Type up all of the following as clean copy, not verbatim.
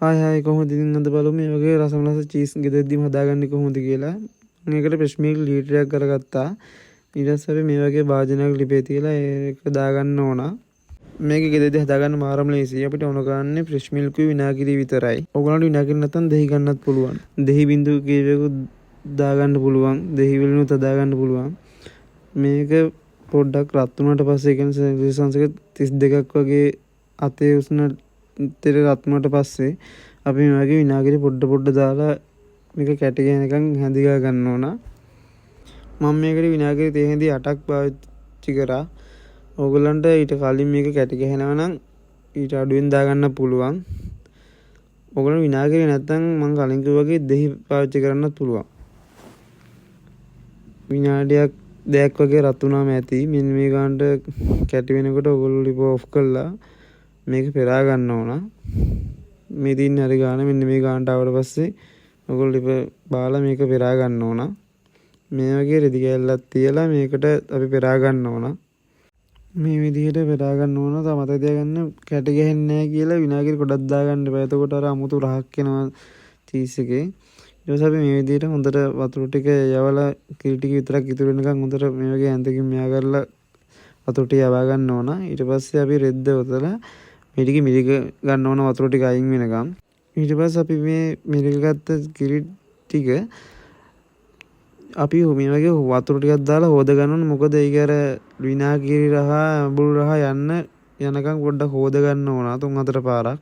Hi hi කොහොමද ඉතින් අද බලමු මේ වගේ රසමලස චීස් ගෙදරදීම හදාගන්නේ කොහොමද කියලා. මම ඒකට ෆ්‍රෙෂ් මිල්ක් ලීටරයක් කරගත්තා. ඊට පස්සේ අපි මේ වගේ භාජනයක් ලිපේ තියලා ඒක දාගන්න ඕන. මේක ගෙදරදී හදාගන්න මාරම ලේසියි. අපිට ඕන ගන්නේ ෆ්‍රෙෂ් මිල්ක් විනාගිරි විතරයි. ඕගොල්ලන්ට විනාගිරි නැත්නම් දහි ගන්නත් පුළුවන්. දහි බින්දු කීපයකුත් දාගන්න පුළුවන්. දහි වලිනුත් හදාගන්න පුළුවන්. මේක පොඩ්ඩක් රත් වුණාට පස්සේ කියන්නේ රෙසිස්ටන්ස් එක 32ක් වගේ අතේ උස්න තෙර රත් වුණාට පස්සේ අපි මේ වගේ විනාගිරි පොඩ දාලා මේක කැටි ගහනකම් හැඳිගා ගන්න ඕන. මම මේකට විනාගිරි තේ හැඳි 8ක් පාවිච්චි කරා. ඕගොල්ලන්ට ඊට කලින් මේක කැටි ගහනවා නම් ඊට අඩුවෙන් දාගන්න පුළුවන්. ඕගොල්ලෝ විනාගිරි නැත්නම් මම කලින් කිව්වා වගේ දහි පාවිච්චි කරන්නත් පුළුවන්. විනාඩියක් දෙකක් වගේ රත් වුණාම ඇති. මෙන්න මේ ගානට කැටි වෙනකොට ඕගොල්ලෝ ලිප ඔෆ් කළා මේක පෙරා ගන්න ඕන. මේ දින්න හරි ගාන මෙන්න මේ ගානට ආවට පස්සේ ඔයගොල්ලෝ ලිප බාලා මේක පෙරා ගන්න ඕන. මේ වගේ රෙදි කෑල්ලක් තියලා මේකට අපි පෙරා ගන්න ඕන. මේ විදිහට පෙරා ගන්න ඕන. තව මතක තියාගන්න කැටි ගහන්නේ නැහැ කියලා විනාගිරි ගොඩක් දාගන්න බෑ. එතකොට අර අමුතු රහක් එනවා චීස් එකේ. ඊට පස්සේ අපි මේ විදිහට හොඳට වතුර ටික යවලා කිරි ටික විතරක් ඉතුරු වෙනකන් හොඳට මේ වගේ ඇඳකින් මෙයා කරලා වතුර ටික යවා ගන්න ඕන. ඊට පස්සේ අපි රෙද්ද ඔතලා මේ ටික මිරික ගන්න ඕන වතුර ටික අයින් වෙනකම්. ඊට පස්සේ අපි මේ මිරික ගත්ත කිරි ටික අපි මේ වගේ වතුර ටිකක් දාලා හොද ගන්න ඕන. මොකද ඒක අර විනාගිරි රහ අඹුල් රහ යනකම් පොඩ්ඩක් හොද ගන්න ඕන 3-4 පාරක්.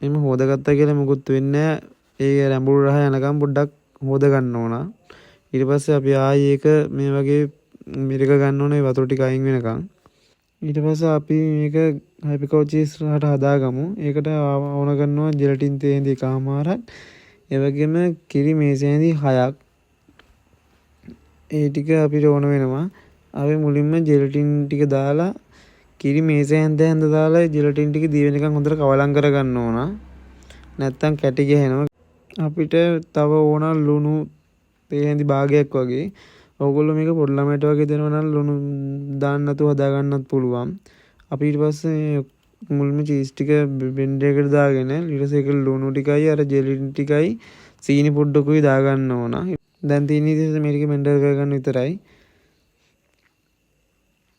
එimhe හොදගත්තා කියලා මොකුත් වෙන්නේ නැහැ. ඒ අඹුල් රහ යනකම් පොඩ්ඩක් හොද ගන්න ඕන. ඊට පස්සේ අපි ආයේ ඒක මේ වගේ මිරික ගන්න ඕනේ වතුර ටික අයින් වෙනකම්. ඊට පස්සේ අපි මේක හැපිකෝ චීස් රහට හදාගමු. ඒකට ඕන කරනවා ජෙලටින් තේ හැඳි එකමාරක්. ඒ වගේම කිරි මේසෙ හැඳි 6ක්. ඒ ටික අපිට ඕන වෙනවා. අපි මුලින්ම ජෙලටින් ටික දාලා කිරි මේසෙ හැඳ දාලා ජෙලටින් ටික දී වෙනකන් හොඳට කවලම් කරගන්න ඕන. නැත්තම් කැටි ගහනවා. අපිට තව ඕන ලුණු තේ හැඳි භාගයක් වගේ. ඔයගොල්ලෝ මේක පොඩි ළමයට වගේ දෙනවා නම් ලුණු දාන්න නැතුව හදා ගන්නත් පුළුවන්. අපි ඊට පස්සේ මුල්ම චීස් ටික බෙන්ඩර් එකට දාගෙන ඊට පස්සේ ඒක ලුණු ටිකයි අර ජෙලටින් ටිකයි සීනි පොඩ්ඩකුයි දා ගන්න ඕන. දැන් තියෙන ඉතින් මේක බෙන්ඩර් කරගන්න විතරයි.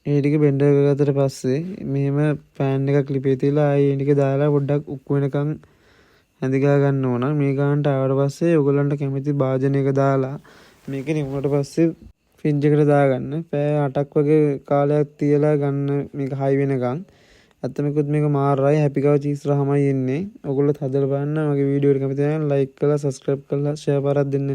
ඒ ටික බෙන්ඩර් කරගත්තට පස්සේ මෙහෙම පෑන් එකක් ලිපේ තියලා ආයේ ඒ ටික දාලා පොඩ්ඩක් උක්කු වෙනකන් හැඳිගා ගන්න ඕන. මේ ගානට ආවට පස්සේ ඔයගොල්ලන්ට කැමති භාජනයක දාලා මේක නිවුණට පස්සේ ෆ්‍රිජ් එකට දාගන්න. පැය 8ක් වගේ කාලයක් තියලා ගන්න මේක හයි වෙනකන්. අත්තමකුත් මේක මාරයි හැපිකව චීස් රහමයි එන්නේ. ඔයගොල්ලොත් හදලා බලන්න. මගේ වීඩියෝ එක කැමති නම් ලයික් කරලා සබ්ස්ක්‍රයිබ් කරලා ෂෙයා පාරක් දෙන්න.